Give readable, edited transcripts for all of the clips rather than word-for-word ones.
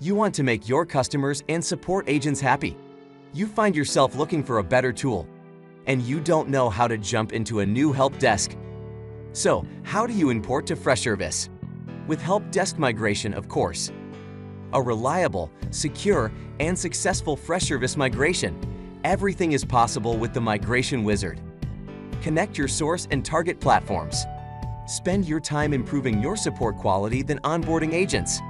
You want to make your customers and support agents happy. You find yourself looking for a better tool, and you don't know how to jump into a new help desk. So, how do you import to Freshservice? With help desk migration, of course. A reliable, secure, and successful Freshservice migration. Everything is possible with the Migration Wizard. Connect your source and target platforms. Spend your time improving your support quality than onboarding agents.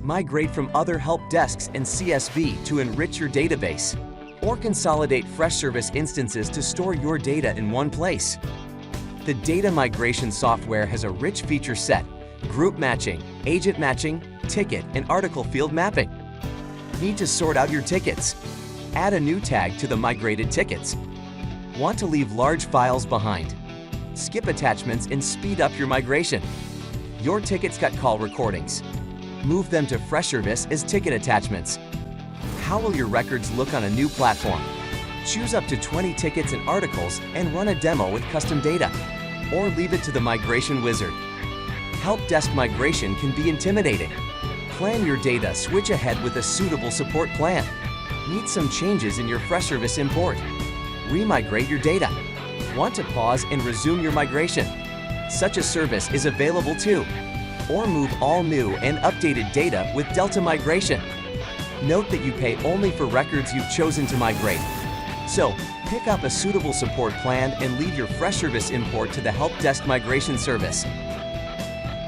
Migrate from other help desks and CSV to enrich your database, or consolidate Freshservice instances to store your data in one place. The data migration software has a rich feature set: group matching, agent matching, ticket and article field mapping. Need to sort out your tickets? Add a new tag to the migrated tickets. Want to leave large files behind? Skip attachments and speed up your migration. Your tickets got call recordings. Move them to Freshservice as ticket attachments. How will your records look on a new platform? Choose up to 20 tickets and articles and run a demo with custom data, or leave it to the Migration Wizard. Help desk migration can be intimidating. Plan your data switch ahead with a suitable support plan. Need some changes in your Freshservice import? Remigrate your data. Want to pause and resume your migration? Such a service is available too. Or move all new and updated data with Delta Migration. Note that you pay only for records you've chosen to migrate. So, pick up a suitable support plan and leave your Freshservice import to the Help Desk Migration service.